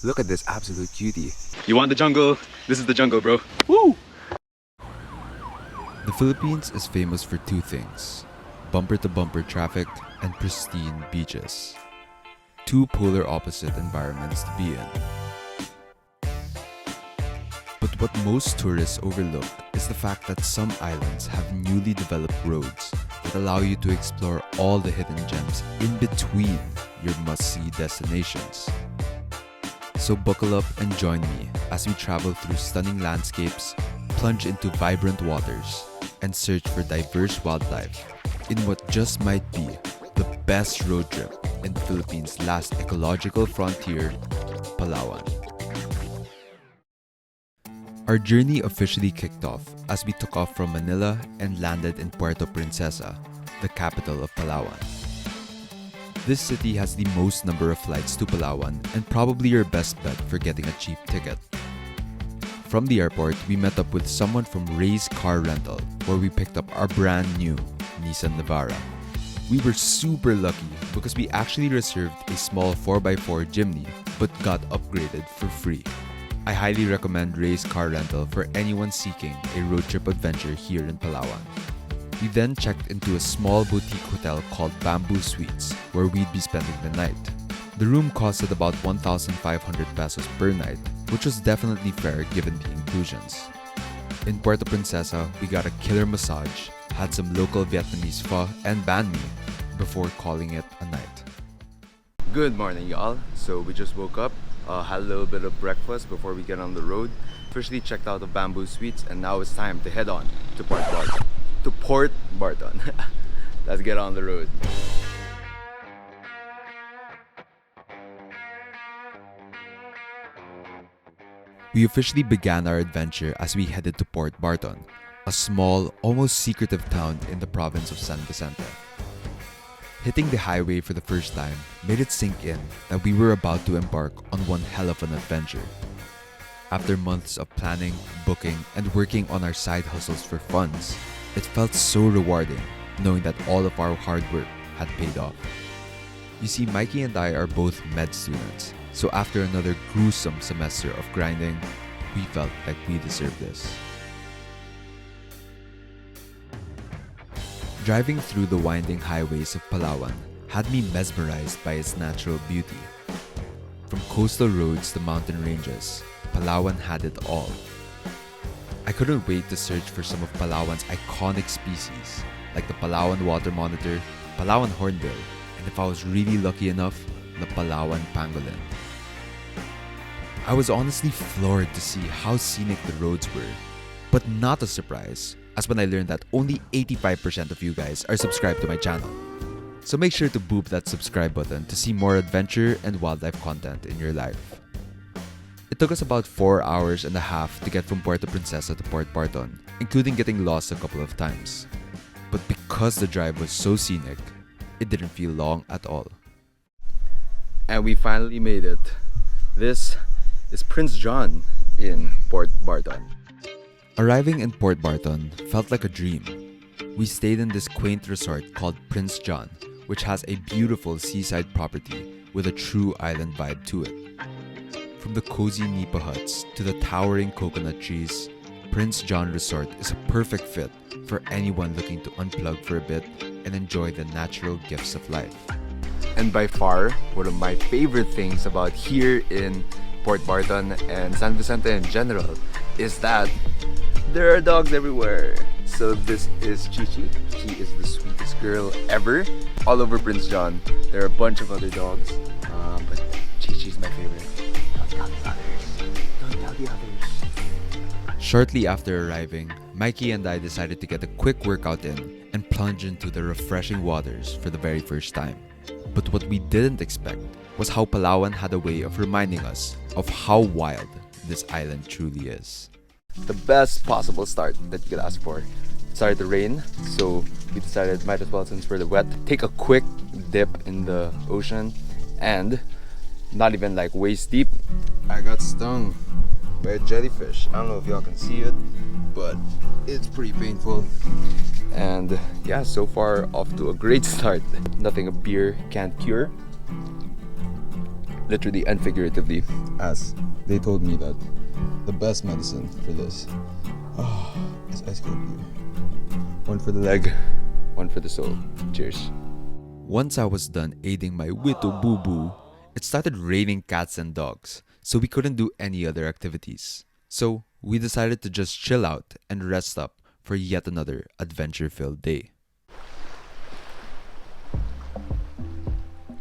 Look at this absolute cutie. You want the jungle? This is the jungle, bro. Woo! The Philippines is famous for two things: bumper-to-bumper traffic and pristine beaches. Two polar opposite environments to be in. But what most tourists overlook is the fact that some islands have newly developed roads that allow you to explore all the hidden gems in between your must-see destinations. So buckle up and join me as we travel through stunning landscapes, plunge into vibrant waters, and search for diverse wildlife in what just might be the best road trip in the Philippines' last ecological frontier, Palawan. Our journey officially kicked off as we took off from Manila and landed in Puerto Princesa, the capital of Palawan. This city has the most number of flights to Palawan and probably your best bet for getting a cheap ticket. From the airport, we met up with someone from Ray's Car Rental, where we picked up our brand new Nissan Navara. We were super lucky because we actually reserved a small 4x4 Jimny but got upgraded for free. I highly recommend Ray's Car Rental for anyone seeking a road trip adventure here in Palawan. We then checked into a small boutique hotel called Bamboo Suites, where we'd be spending the night. The room costed about 1,500 pesos per night, which was definitely fair given the inclusions. In Puerto Princesa, we got a killer massage, had some local Vietnamese pho, and banh mi before calling it a night. Good morning, y'all. So we just woke up, had a little bit of breakfast before we get on the road. Officially checked out the Bamboo Suites, and now it's time to head on to Port Barton. Let's get on the road. We officially began our adventure as we headed to Port Barton, a small, almost secretive town in the province of San Vicente. Hitting the highway for the first time made it sink in that we were about to embark on one hell of an adventure. After months of planning, booking, and working on our side hustles for funds, it felt so rewarding knowing that all of our hard work had paid off. You see, Mikey and I are both med students, so after another gruesome semester of grinding, we felt like we deserved this. Driving through the winding highways of Palawan had me mesmerized by its natural beauty. From coastal roads to mountain ranges, Palawan had it all. I couldn't wait to search for some of Palawan's iconic species, like the Palawan water monitor, Palawan hornbill, and if I was really lucky enough, the Palawan pangolin. I was honestly floored to see how scenic the roads were, but not a surprise, as when I learned that only 85% of you guys are subscribed to my channel. So make sure to boop that subscribe button to see more adventure and wildlife content in your life. It took us about 4 hours and a half to get from Puerto Princesa to Port Barton, including getting lost a couple of times. But because the drive was so scenic, it didn't feel long at all. And we finally made it. This is Prince John in Port Barton. Arriving in Port Barton felt like a dream. We stayed in this quaint resort called Prince John, which has a beautiful seaside property with a true island vibe to it. From the cozy nipa huts to the towering coconut trees, Prince John Resort is a perfect fit for anyone looking to unplug for a bit and enjoy the natural gifts of life. And by far, one of my favorite things about here in Port Barton and San Vicente in general is that there are dogs everywhere. So this is Chichi. She is the sweetest girl ever. All over Prince John, there are a bunch of other dogs, but Chichi's my favorite. Don't tell the others. Don't tell the others. Shortly after arriving, Mikey and I decided to get a quick workout in and plunge into the refreshing waters for the very first time. But what we didn't expect was how Palawan had a way of reminding us of how wild this island truly is. The best possible start that you could ask for. It started to rain, so we decided might as well, since we're wet, take a quick dip in the ocean, and not even like waist deep, I got stung by a jellyfish. I don't know if y'all can see it, but it's pretty painful. And yeah, so far off to a great start. Nothing a beer can't cure. literally and figuratively, as they told me that the best medicine for this is ice cold beer. One for the leg, one for the soul. Cheers. Once I was done aiding my Wito Boo Boo, it started raining cats and dogs, so we couldn't do any other activities. So we decided to just chill out and rest up for yet another adventure-filled day.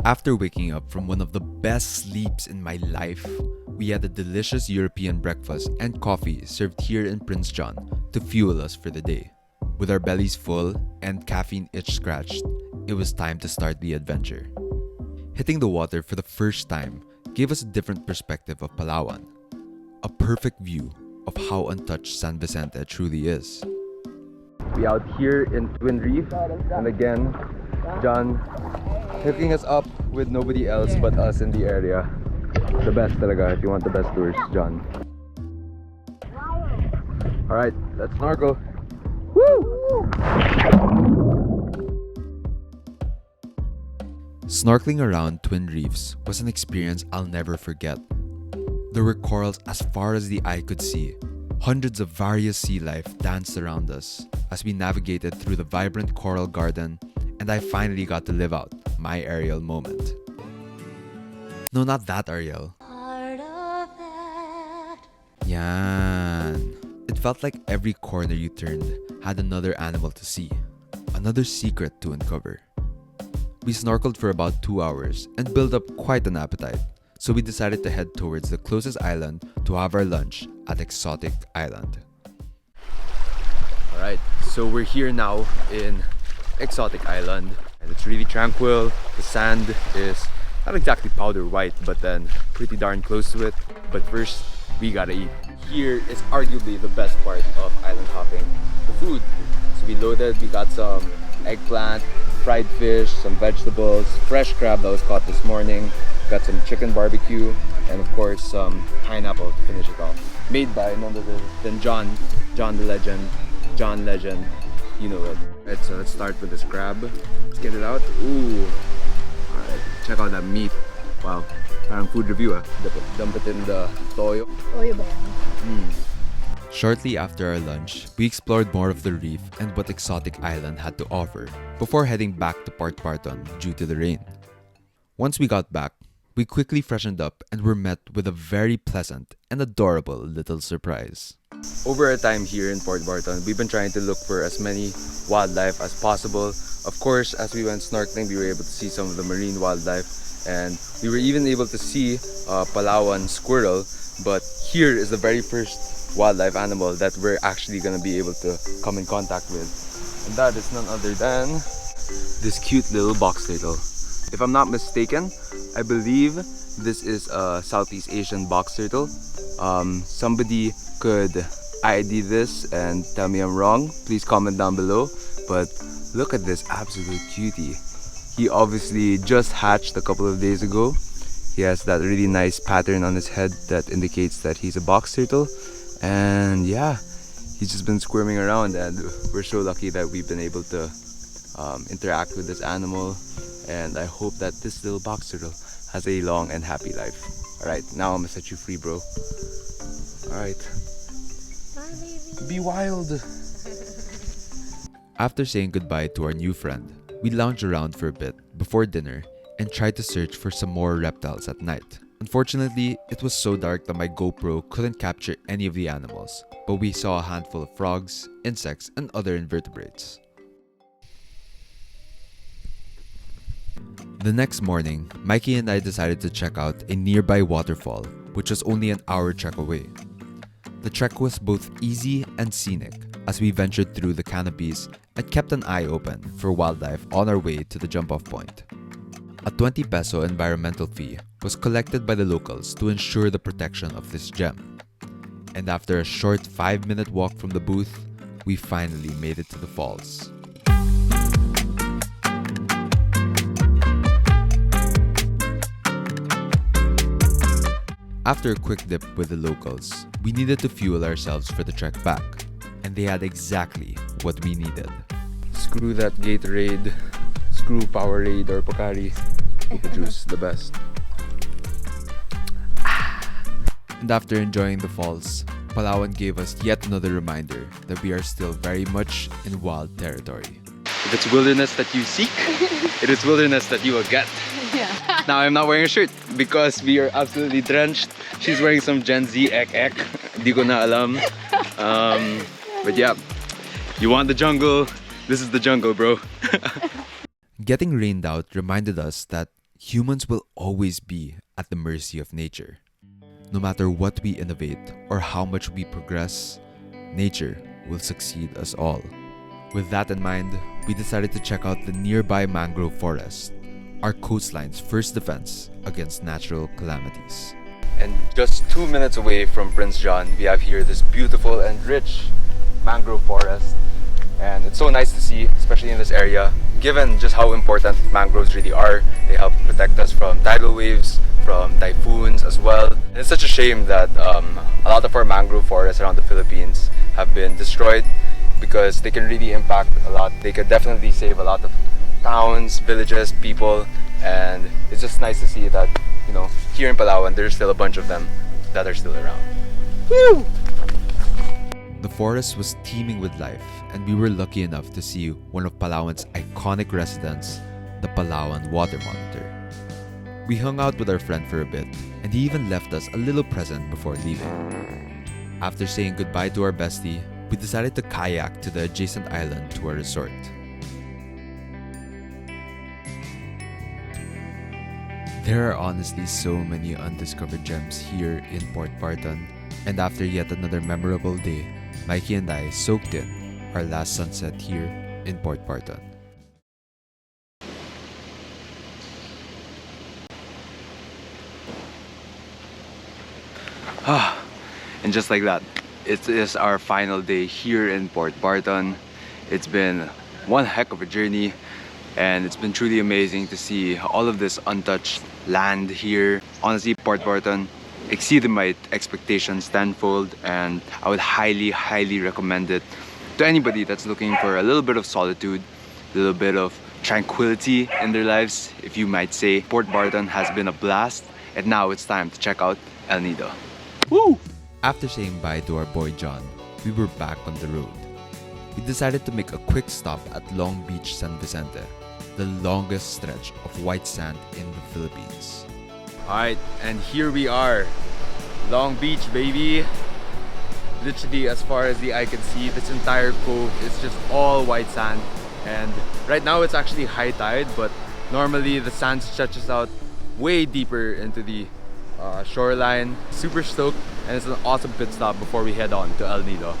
After waking up from one of the best sleeps in my life, we had a delicious European breakfast and coffee served here in Prince John to fuel us for the day. With our bellies full and caffeine itch scratched, it was time to start the adventure. Hitting the water for the first time gave us a different perspective of Palawan, a perfect view of how untouched San Vicente truly is. We out here in Twin Reef, and again, John hooking us up with nobody else but us in the area. The best talaga if you want the best tours, John. Alright, let's snorkel. Woo! Snorkeling around Twin Reefs was an experience I'll never forget. There were corals as far as the eye could see. Hundreds of various sea life danced around us as we navigated through the vibrant coral garden, and I finally got to live out my Ariel moment. No, not that Ariel. Yan. It felt like every corner you turned had another animal to see, another secret to uncover. We snorkeled for about 2 hours and built up quite an appetite, so we decided to head towards the closest island to have our lunch at Exotic Island. Alright, so we're here now in Exotic Island, and it's really tranquil. The sand is not exactly powder white, but then pretty darn close to it. But first, we gotta eat. Here is arguably the best part of island hopping, the food. So we loaded, we got some eggplant, fried fish, some vegetables, fresh crab that was caught this morning, got some chicken barbecue, and of course some pineapple to finish it off. Made by none other than John the legend, John Legend, you know it. Alright, so let's start with this crab. Let's get it out. Ooh. Alright, check out that meat. Wow. Parang food review Dump it in the toyo. Toyo ba yan? Shortly after our lunch, we explored more of the reef and what Exotic Island had to offer before heading back to Port Barton due to the rain. Once we got back, we quickly freshened up and were met with a very pleasant and adorable little surprise. Over our time here in Port Barton, we've been trying to look for as many wildlife as possible. Of course, as we went snorkeling, we were able to see some of the marine wildlife, and we were even able to see Palawan squirrel. But here is the very first wildlife animal that we're actually going to be able to come in contact with, and that is none other than this cute little box turtle. If I'm not mistaken, I believe this is a Southeast Asian box turtle. Somebody could ID this and tell me I'm wrong. Please comment down below. But look at this absolute cutie. He obviously just hatched a couple of days ago. He has that really nice pattern on his head that indicates that he's a box turtle. And yeah, he's just been squirming around, and we're so lucky that we've been able to interact with this animal. And I hope that this little box turtle has a long and happy life. Alright, now I'm gonna set you free, bro. Alright. Bye, baby. Be wild. After saying goodbye to our new friend, we lounged around for a bit before dinner and tried to search for some more reptiles at night. Unfortunately, it was so dark that my GoPro couldn't capture any of the animals, but we saw a handful of frogs, insects, and other invertebrates. The next morning, Mikey and I decided to check out a nearby waterfall, which was only an hour trek away. The trek was both easy and scenic as we ventured through the canopies and kept an eye open for wildlife on our way to the jump-off point. A 20 peso environmental fee was collected by the locals to ensure the protection of this gem. And after a short 5-minute walk from the booth, we finally made it to the falls. After a quick dip with the locals, we needed to fuel ourselves for the trek back, and they had exactly what we needed. Screw that Gatorade, screw Powerade or Pocari. Coca Juice, the best. And after enjoying the falls, Palawan gave us yet another reminder that we are still very much in wild territory. If it's wilderness that you seek, it is wilderness that you will get. Yeah. Now I'm not wearing a shirt because we are absolutely drenched. She's wearing some Gen Z ek. Di ko na alam. But yeah, you want the jungle, this is the jungle, bro. Getting rained out reminded us that humans will always be at the mercy of nature. No matter what we innovate or how much we progress, nature will succeed us all. With that in mind, we decided to check out the nearby mangrove forest, our coastline's first defense against natural calamities. And just 2 minutes away from Prince John, we have here this beautiful and rich mangrove forest. And it's so nice to see, especially in this area, given just how important mangroves really are. They help protect us from tidal waves, from typhoons as well. And it's such a shame that a lot of our mangrove forests around the Philippines have been destroyed because they can really impact a lot. They could definitely save a lot of towns, villages, people, and it's just nice to see that, you know, here in Palawan, there's still a bunch of them that are still around. Woo! The forest was teeming with life, and we were lucky enough to see one of Palawan's iconic residents, the Palawan water monitor. We hung out with our friend for a bit, and he even left us a little present before leaving. After saying goodbye to our bestie, we decided to kayak to the adjacent island to our resort. There are honestly so many undiscovered gems here in Port Barton, and after yet another memorable day, Mikey and I soaked in our last sunset here in Port Barton. And just like that, it is our final day here in Port Barton. It's been one heck of a journey, and it's been truly amazing to see all of this untouched land here. Honestly, Port Barton exceeded my expectations tenfold, and I would highly recommend it to anybody that's looking for a little bit of solitude, a little bit of tranquility in their lives, if you might say. Port Barton has been a blast, and now it's time to check out El Nido. Woo! After saying bye to our boy John, we were back on the road. We decided to make a quick stop at Long Beach, San Vicente, the longest stretch of white sand in the Philippines. Alright, and here we are. Long Beach, baby. Literally, as far as the eye can see, this entire cove is just all white sand. And right now it's actually high tide, but normally the sand stretches out way deeper into the shoreline. Super stoked, and it's an awesome pit stop before we head on to El Nido.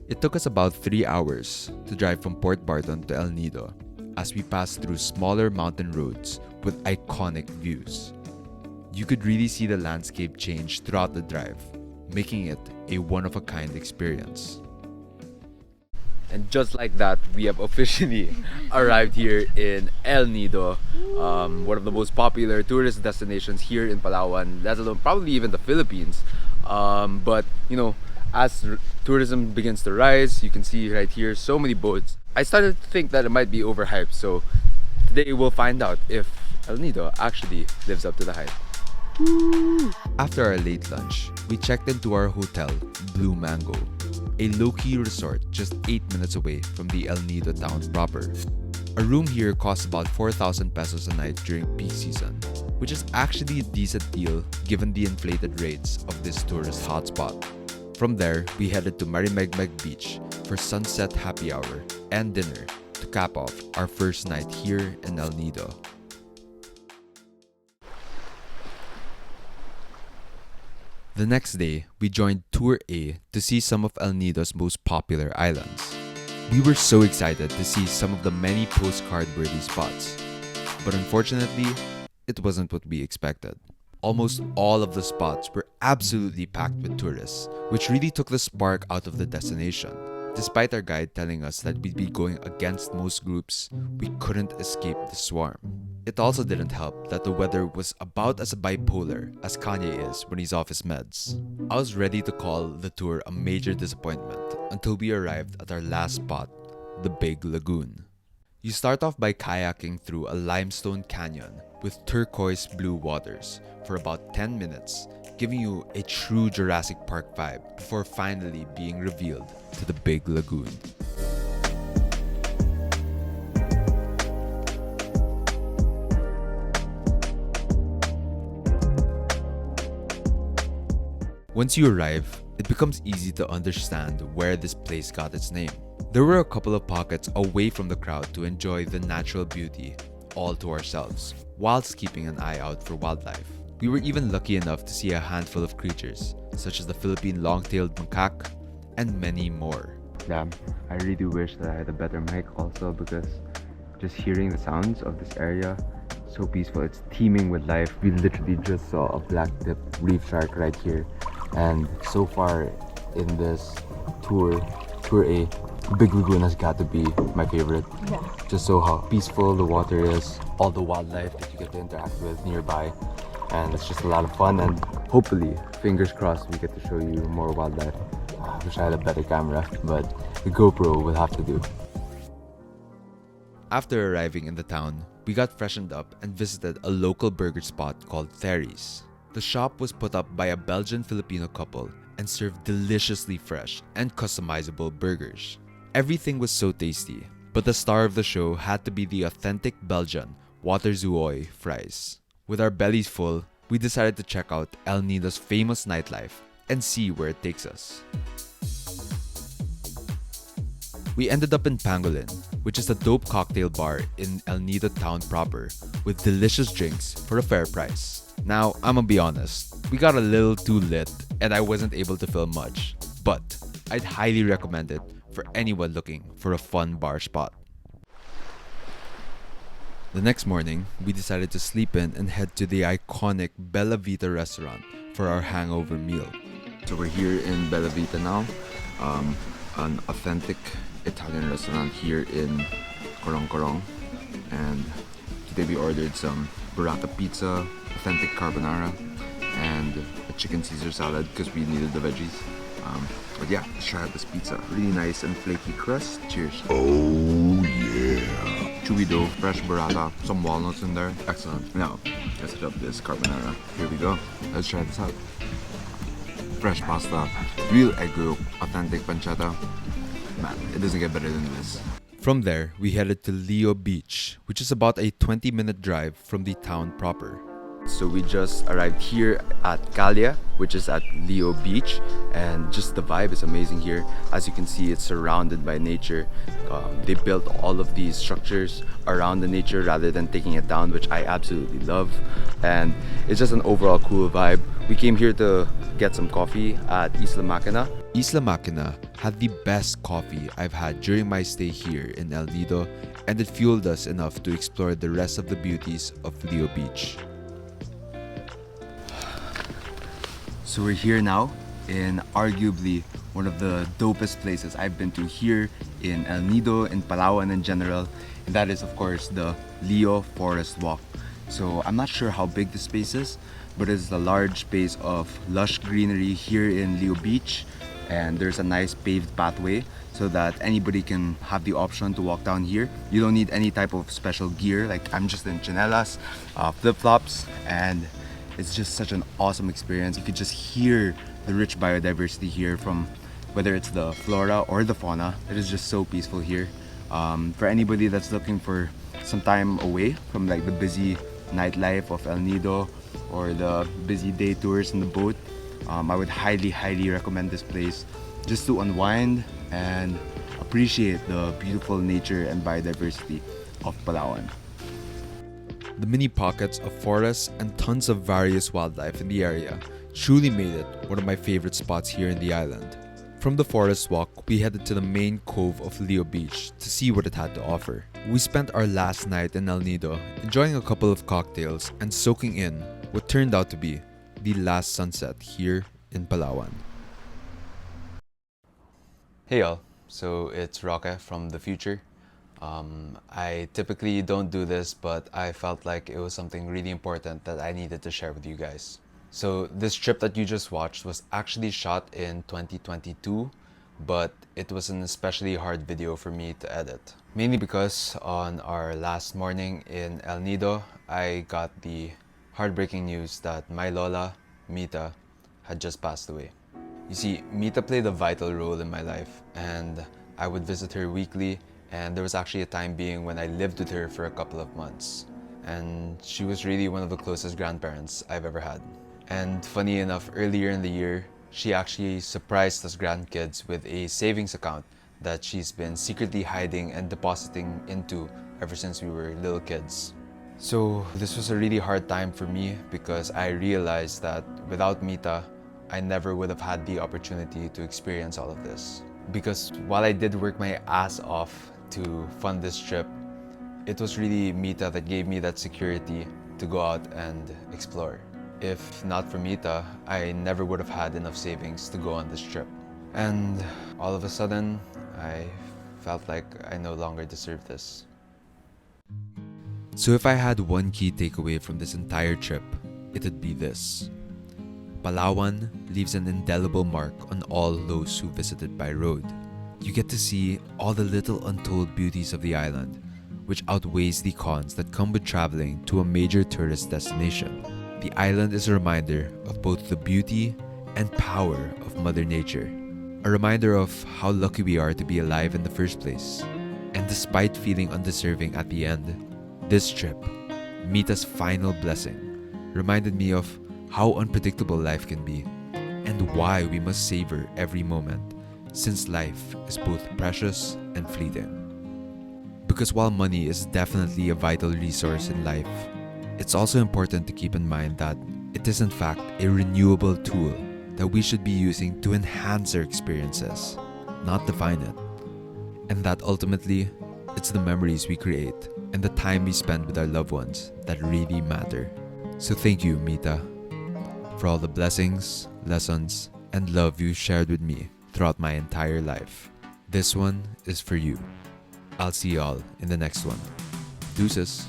It took us about 3 hours to drive from Port Barton to El Nido as we passed through smaller mountain roads with iconic views. You could really see the landscape change throughout the drive, making it a one-of-a-kind experience. And just like that, we have officially arrived here in El Nido, one of the most popular tourist destinations here in Palawan, let alone probably even the Philippines. But you know, as tourism begins to rise, you can see right here so many boats. I started to think that it might be overhyped, so today we'll find out if El Nido actually lives up to the hype. After our late lunch, we checked into our hotel, Blue Mango, a low-key resort just 8 minutes away from the El Nido town proper. A room here costs about 4,000 pesos a night during peak season, which is actually a decent deal given the inflated rates of this tourist hotspot. From there, we headed to Marimegmeg Beach for sunset happy hour and dinner to cap off our first night here in El Nido. The next day, we joined Tour A to see some of El Nido's most popular islands. We were so excited to see some of the many postcard-worthy spots, but unfortunately, it wasn't what we expected. Almost all of the spots were absolutely packed with tourists, which really took the spark out of the destination. Despite our guide telling us that we'd be going against most groups, we couldn't escape the swarm. It also didn't help that the weather was about as bipolar as Kanye is when he's off his meds. I was ready to call the tour a major disappointment until we arrived at our last spot, the Big Lagoon. You start off by kayaking through a limestone canyon with turquoise blue waters for about 10 minutes, giving you a true Jurassic Park vibe before finally being revealed to the big lagoon. Once you arrive, it becomes easy to understand where this place got its name. There were a couple of pockets away from the crowd to enjoy the natural beauty all to ourselves, whilst keeping an eye out for wildlife. We were even lucky enough to see a handful of creatures, such as the Philippine long-tailed macaque and many more. Damn, I really wish that I had a better mic also, because just hearing the sounds of this area, so peaceful. It's teeming with life. We literally just saw a black-tipped reef shark right here. And so far in this tour A, Big Lagoon has got to be my favorite. Yeah. Just so how peaceful the water is, all the wildlife that you get to interact with nearby, and it's just a lot of fun. And hopefully, fingers crossed, we get to show you more wildlife. I wish I had a better camera, but the GoPro will have to do. After arriving in the town, we got freshened up and visited a local burger spot called Thery's. The shop was put up by a Belgian-Filipino couple and served deliciously fresh and customizable burgers. Everything was so tasty, but the star of the show had to be the authentic Belgian waterzooi fries. With our bellies full, we decided to check out El Nido's famous nightlife and see where it takes us. We ended up in Pangolin, which is a dope cocktail bar in El Nido town proper with delicious drinks for a fair price. Now, I'ma be honest, we got a little too lit and I wasn't able to film much, but I'd highly recommend it for anyone looking for a fun bar spot. The next morning, we decided to sleep in and head to the iconic Bella Vita restaurant for our hangover meal. So we're here in Bella Vita now, an authentic Italian restaurant here in Corong, and today we ordered some burrata pizza, authentic carbonara, and a chicken Caesar salad because we needed the veggies. But yeah, let's try out this pizza. Really nice and flaky crust. Cheers. Oh yeah. Chewy dough, fresh burrata, some walnuts in there. Excellent. Now, let's set up this carbonara. Here we go. Let's try this out. Fresh pasta, real egg yolk, authentic pancetta. Man, it doesn't get better than this. From there, we headed to Leo Beach, which is about a 20-minute drive from the town proper. So we just arrived here at Calia, which is at Leo Beach, and just the vibe is amazing here. As you can see, it's surrounded by nature. They built all of these structures around the nature rather than taking it down, which I absolutely love. And it's just an overall cool vibe. We came here to get some coffee at Isla Máquina. Isla Máquina had the best coffee I've had during my stay here in El Nido, and it fueled us enough to explore the rest of the beauties of Leo Beach. So we're here now in arguably one of the dopest places I've been to here in El Nido, in Palawan in general, and that is of course the Leo Forest Walk. So I'm not sure how big this space is, but it's a large space of lush greenery here in Leo Beach, and there's a nice paved pathway so that anybody can have the option to walk down here. You don't need any type of special gear, like I'm just in chanelas, flip-flops, and it's just such an awesome experience. You could just hear the rich biodiversity here, from whether it's the flora or the fauna. It is just so peaceful here. For anybody that's looking for some time away from like the busy nightlife of El Nido or the busy day tours in the boat, I would highly recommend this place just to unwind and appreciate the beautiful nature and biodiversity of Palawan. The mini pockets of forests and tons of various wildlife in the area truly made it one of my favorite spots here in the island. From the forest walk, we headed to the main cove of Leo Beach to see what it had to offer. We spent our last night in El Nido enjoying a couple of cocktails and soaking in what turned out to be the last sunset here in Palawan. Hey y'all, so it's Roque from the future. I typically don't do this, but I felt like it was something really important that I needed to share with you guys. So this trip that you just watched was actually shot in 2022, but it was an especially hard video for me to edit. Mainly because on our last morning in El Nido, I got the heartbreaking news that my Lola, Mita, had just passed away. You see, Mita played a vital role in my life, and I would visit her weekly, and there was actually a time being when I lived with her for a couple of months. And she was really one of the closest grandparents I've ever had. And funny enough, earlier in the year, she actually surprised us grandkids with a savings account that she's been secretly hiding and depositing into ever since we were little kids. So this was a really hard time for me because I realized that without Mita, I never would have had the opportunity to experience all of this. Because while I did work my ass off to fund this trip, it was really Mita that gave me that security to go out and explore. If not for Mita, I never would have had enough savings to go on this trip. And all of a sudden, I felt like I no longer deserved this. So if I had one key takeaway from this entire trip, it would be this. Palawan leaves an indelible mark on all those who visited by road. You get to see all the little untold beauties of the island, which outweighs the cons that come with traveling to a major tourist destination. The island is a reminder of both the beauty and power of Mother Nature. A reminder of how lucky we are to be alive in the first place. And despite feeling undeserving at the end, this trip, Mita's final blessing, reminded me of how unpredictable life can be and why we must savor every moment, since life is both precious and fleeting. Because while money is definitely a vital resource in life, it's also important to keep in mind that it is in fact a renewable tool that we should be using to enhance our experiences, not define it. And that ultimately, it's the memories we create and the time we spend with our loved ones that really matter. So thank you, Mita, for all the blessings, lessons, and love you shared with me throughout my entire life. This one is for you. I'll see y'all in the next one. Deuces.